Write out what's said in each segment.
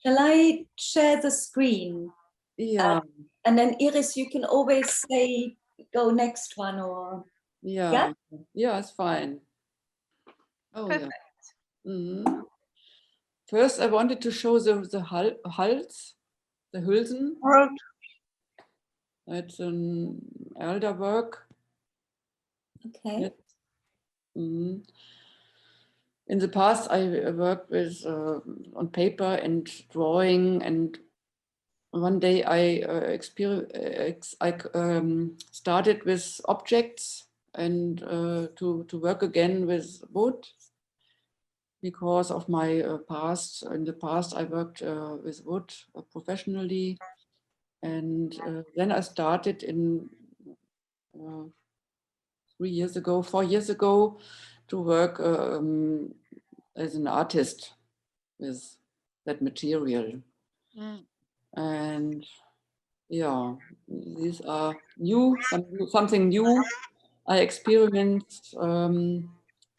Shall I share the screen? Yeah. And then Iris, you can always say, go next one, or Yeah. Yeah, it's fine. Oh, perfect. yeah. Mhm. First, I wanted to show the Hals, the Hülsen. It's an elder work. Okay. Yes. Mhm. In the past, I worked with on paper and drawing, and one day I started with objects and to work again with wood because of my past. In the past, I worked with wood professionally, and then I started in 4 years ago, to work as an artist with that material. And yeah, these are something new I experienced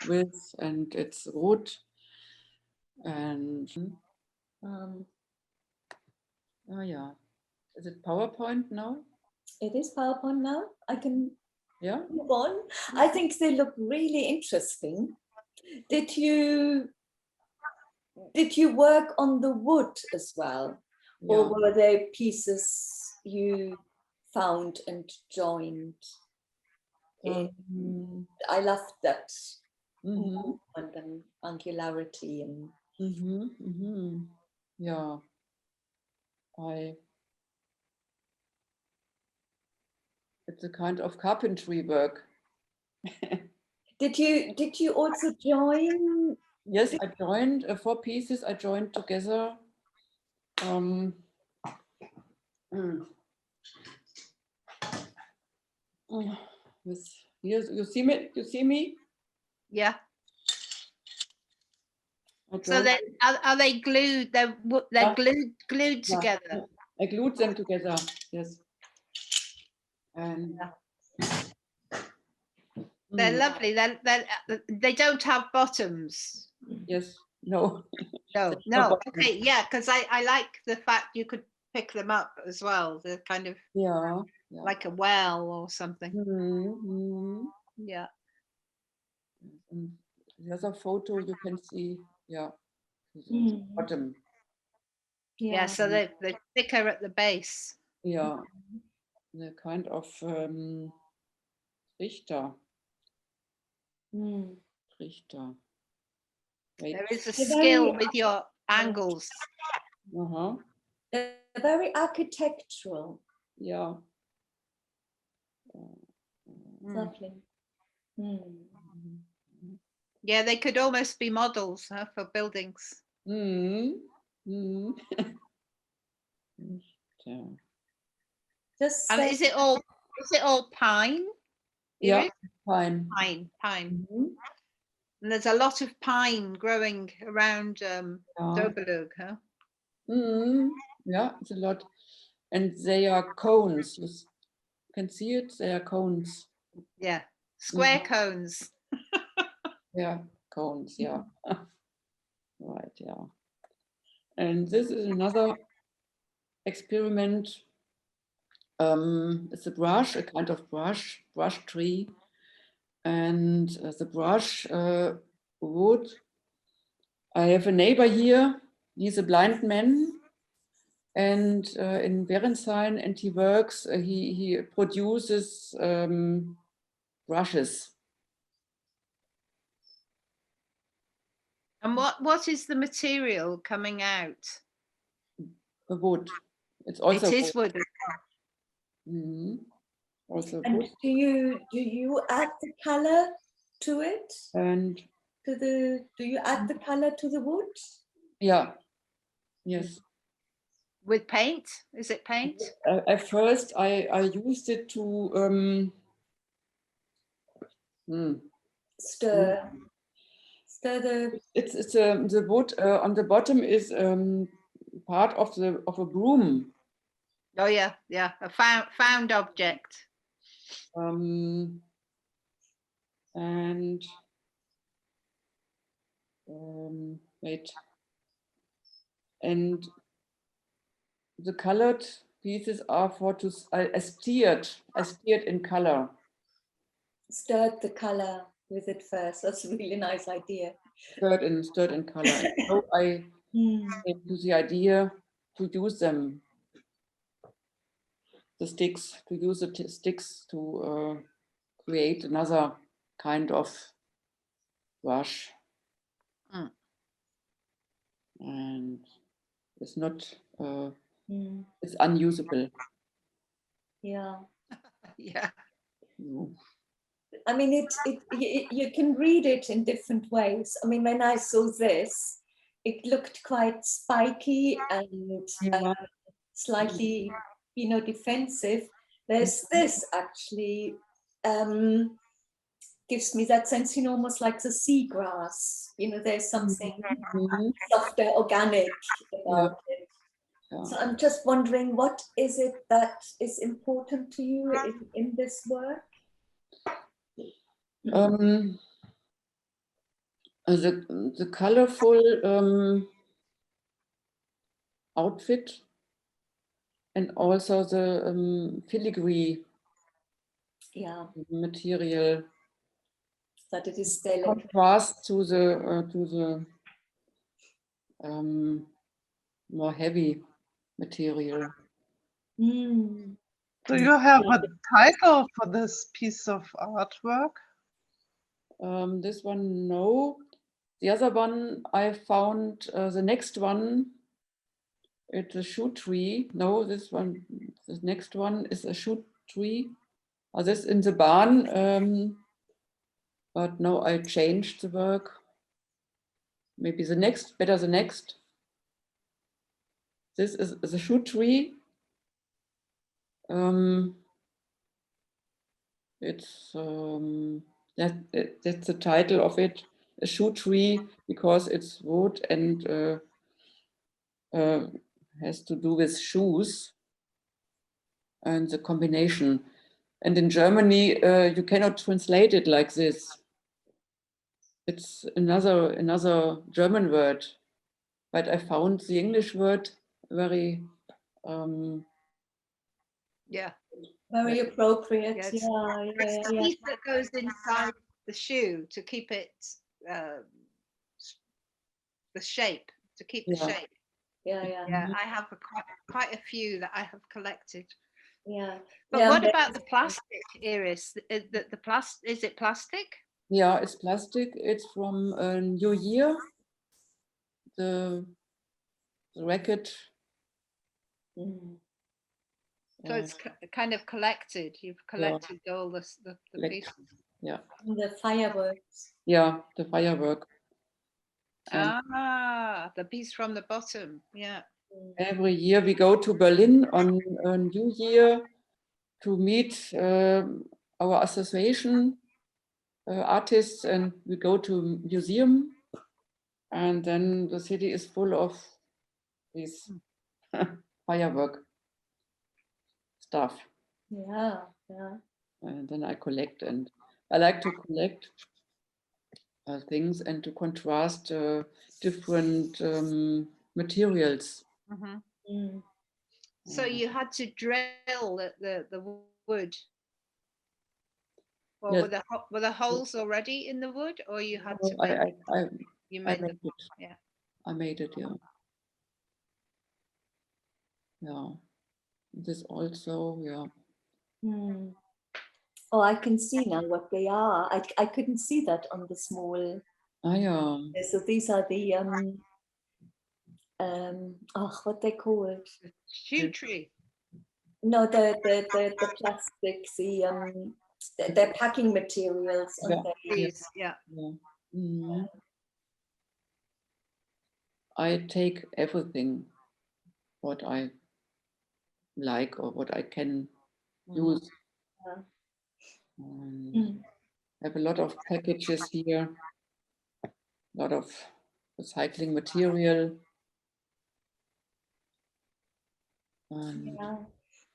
with, and it's wood. And oh yeah, is it PowerPoint now? It is PowerPoint now. I can move on. Yeah. I think they look really interesting. Did you work on the wood as well? Yeah. Or were they pieces you found and joined? I love that movement and angularity. And yeah, it's a kind of carpentry work. Did you also join? Yes, I joined 4 pieces. I joined together. With, you see me? You see me? Yeah. So they are they glued? They're glued together. I glued them together. Yes. And they're lovely. They don't have bottoms. Yes. No. No. Okay. Yeah, because I like the fact you could pick them up as well. They're kind of like a well or something. Yeah. And the other photo you can see. Yeah. Bottom. Yeah. So they're thicker at the base. Yeah. The kind of Richter. Richter. Wait. There is a skill with your angles. They're very architectural. Yeah. Lovely. Yeah, they could almost be models for buildings. Just and is it all pine? Yeah, pine. Pine. And there's a lot of pine growing around Doberlug, huh? Yeah, it's a lot. And they are cones. You can see it, they are cones. Yeah, square cones. Yeah, cones, yeah. Right, yeah. And this is another experiment. It's a brush, a kind of brush tree. And the brush wood. I have a neighbor here, he's a blind man. And in Berenshain, and he works, he produces brushes. And what is the material coming out? The wood. It's also it is wood. Also and wood. do you add the color to it? And do you add the color to the wood? Yeah. Yes. With paint? Is it paint? At first, I used it to stir the. It's the wood on the bottom is part of a broom. Oh yeah, a found object. And wait. And the colored pieces are steered in color. Stirred the color with it first. That's a really nice idea. Stirred in color. And so I came to the idea to use them, to use the sticks to create another kind of brush. And it's not, it's unusable. Yeah. Yeah. I mean, you can read it in different ways. I mean, when I saw this, it looked quite spiky and slightly, defensive. There's this actually gives me that sense, almost like the seagrass. There's something softer, organic about it. Yeah. So I'm just wondering, what is it that is important to you in this work? The colorful outfit and also the filigree material. That it is delicate. Contrast to the more heavy material. Do you have a title for this piece of artwork? This one, no. The other one I found, the next one, it's a shoe tree. No, this one, the next one is a shoe tree. This in the barn, but no, I changed the work. Maybe the next, better the next. This is the shoe tree. It's that's the title of it, a shoe tree, because it's wood and has to do with shoes and the combination. And in Germany, you cannot translate it like this. It's another German word, but I found the English word very very appropriate. Yes. It's the piece that goes inside the shoe to keep it the shape, to keep the shape. Yeah. I have quite a few that I have collected. Yeah. But what about the plastic, Iris? Is it plastic? Yeah, it's plastic. It's from New Year. The racket. So it's kind of collected. You've collected all the pieces. Yeah. The fireworks. Yeah, the firework. The piece from the bottom. Yeah. Every year we go to Berlin on New Year to meet our association artists, and we go to museum, and then the city is full of this firework stuff. Yeah. And then I collect, and I like to collect things and to contrast different materials. So you had to drill the wood. Or yes. were the holes already in the wood, or you had to make I made it. Yeah. I made it, yeah. Yeah. This also, yeah. Oh, I can see now what they are. I couldn't see that on the small. Yeah. So these are the what they called? Shoe tree. No, the plastics, the packing materials. Yeah. I take everything what I like or what I can use. I have a lot of packages here, a lot of recycling material.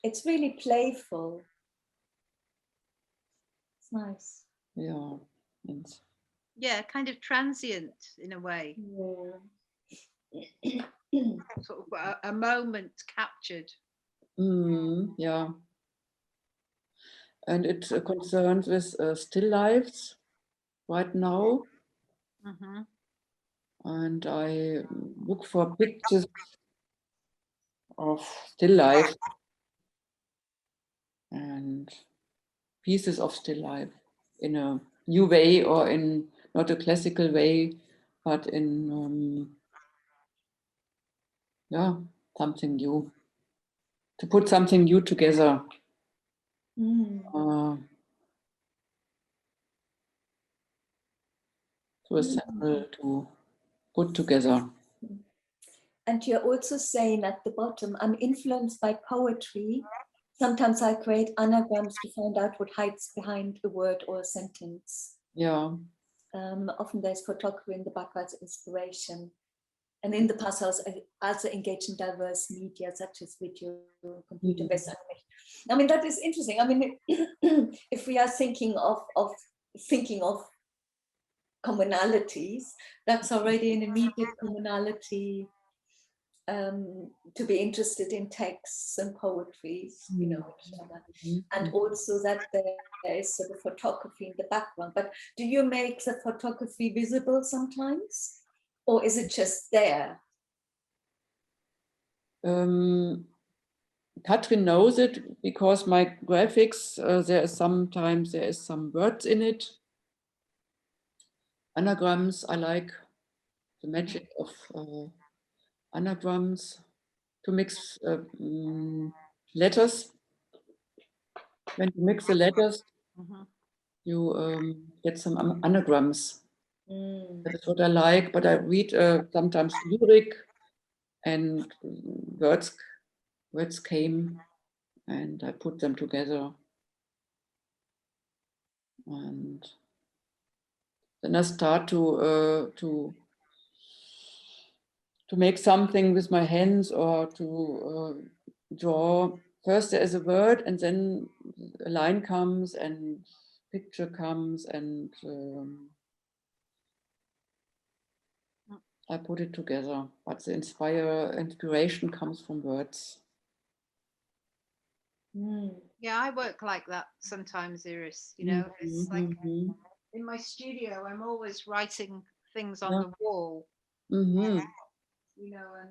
It's really playful. It's nice. Yeah. Yeah, kind of transient in a way. Yeah. sort of a moment captured. Yeah. And it concerns with still lifes right now. And I look for pictures of still life and pieces of still life in a new way, or in not a classical way, but in yeah, something new, to put something new together. To assemble, to put together. And you're also saying at the bottom, I'm influenced by poetry. Sometimes I create anagrams to find out what hides behind a word or a sentence. Yeah. Often there's photography in the background as inspiration. And in the past, I was also engaged in diverse media, such as video, computer-based animation. I mean, that is interesting. I mean, if we are thinking of commonalities, that's already an immediate commonality. To be interested in texts and poetries, you know, and also that there is sort of photography in the background. But do you make the photography visible sometimes, or is it just there? Katrin knows it because my graphics, there is some words in it. Anagrams, I like the magic of anagrams, to mix letters. When you mix the letters, you get some anagrams. That is what I like, but I read sometimes lyric, and words came, and I put them together. And then I start to make something with my hands, or to draw. First there is a word, and then a line comes, and picture comes, and I put it together. But the inspiration comes from words. Yeah, I work like that sometimes, Iris. You know, it's like in my studio, I'm always writing things on the wall. You know, and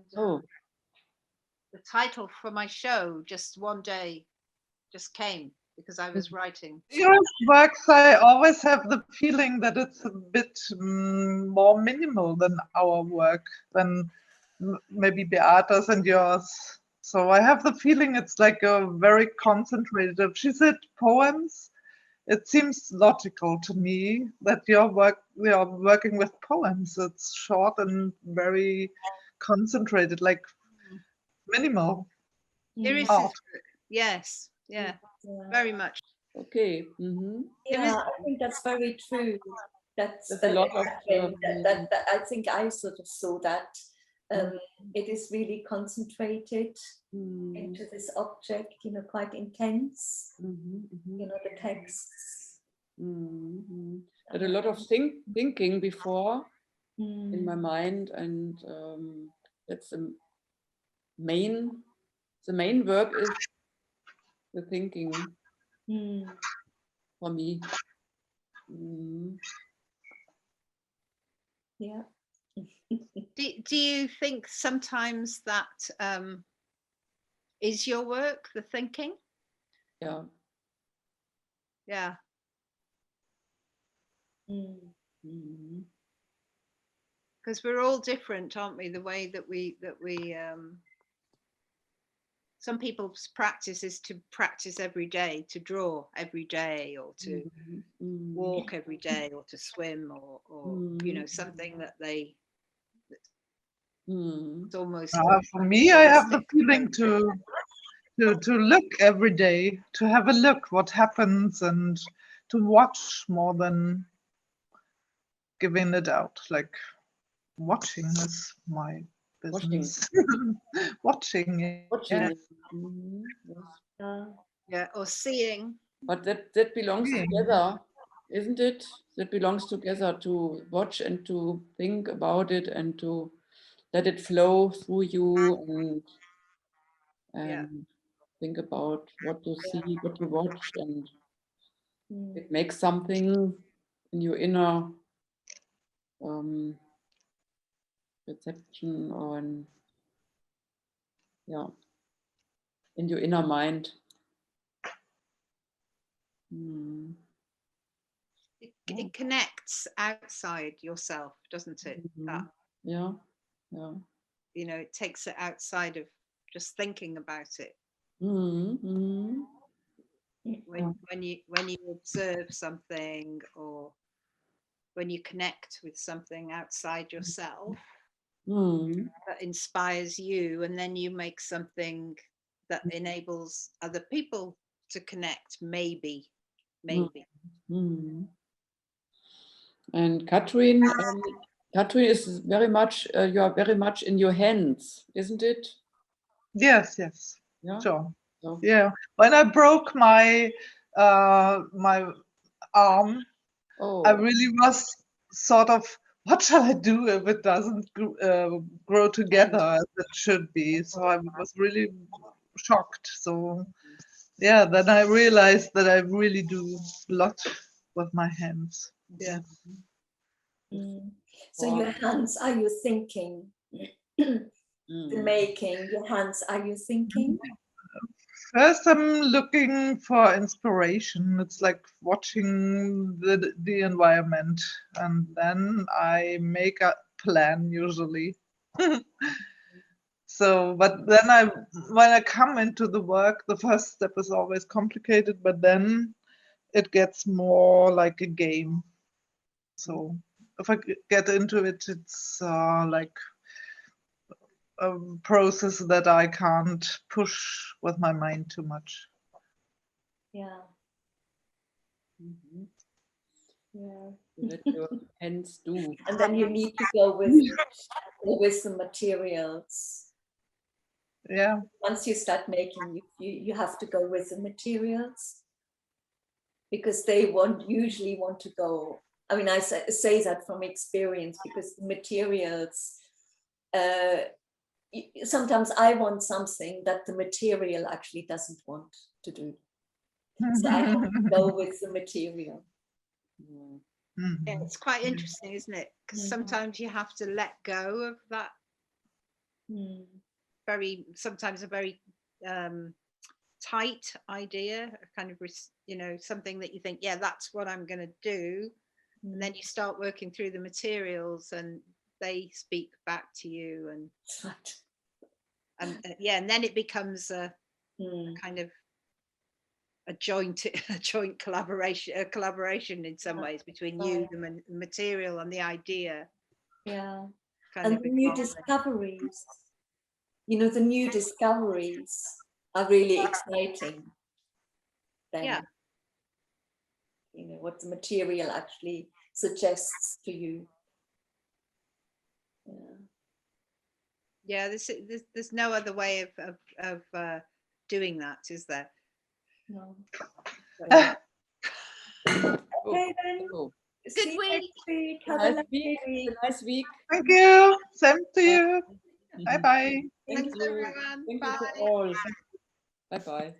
the title for my show just one day just came because I was writing. Your works, I always have the feeling that it's a bit more minimal than our work, than maybe Beata's and yours. So I have the feeling it's like a very concentrated. If she said poems, it seems logical to me that you're working with poems. It's short and very concentrated, like minimal. Iris is, yes, yeah, very much. Okay. Yeah, I think that's very true. That's a lot of that I think I sort of saw that. It is really concentrated into this object, you know, quite intense. You know, the texts. Had a lot of thinking before in my mind, and that's the main work is the thinking for me. Yeah. Do you think sometimes that is your work, the thinking? Yeah. Yeah. Because we're all different, aren't we? The way that we some people's practice is to practice every day, to draw every day, or to walk every day, or to swim, or you know, something that they it's almost for me, I have the feeling to look every day, to have a look what happens, and to watch more than giving it out. Like watching is my business. Watching. Yes. Yeah, or seeing. But that belongs together, isn't it? That belongs together, to watch and to think about it, and to let it flow through you and Yeah. think about what you see, what you watch, and Mm. it makes something in your inner perception or in your inner mind. Mm. It connects outside yourself, doesn't it? That, Yeah. you know, it takes it outside of just thinking about it. Mm-hmm. When you observe something, or when you connect with something outside yourself that inspires you, and then you make something that enables other people to connect, maybe. Mm. And Katrin is very much, you are very much in your hands, isn't it? Yes. Yeah. Sure. So, Yeah. When I broke my my arm, I really was sort of, what shall I do if it doesn't grow together as it should be? So I was really shocked. So yeah, then I realized that I really do a lot with my hands. Yeah. Mm. So your hands, are you thinking? The making, your hands, are you thinking? First, I'm looking for inspiration. It's like watching the environment, and then I make a plan usually. So, but then when I come into the work, the first step is always complicated, but then it gets more like a game. So if I get into it, it's like a process that I can't push with my mind too much. Yeah. Mhm. Yeah. Let your hands do. And then you need to go with the materials. Yeah. Once you start making, you have to go with the materials, because they usually want to go. I mean, I say that from experience, because the materials, sometimes I want something that the material actually doesn't want to do. So I have to go with the material. Yeah, it's quite interesting, isn't it? Because sometimes you have to let go of that sometimes a very tight idea, a kind of, you know, something that you think, yeah, that's what I'm going to do. And then you start working through the materials and they speak back to you, and and then it becomes a kind of a joint collaboration in some ways between you, the material, and the idea. Yeah. And the new discoveries, you know, the new discoveries are really exciting. Then, yeah. You know, what the material actually suggests to you. Yeah, there's no other way of doing that, is there? No. So, Okay then. Good week. Next week. Have a lovely week. Nice week. Thank you. Same to you. Bye bye. Thank Thanks, you. everyone. Thank Bye. you to all. Bye bye.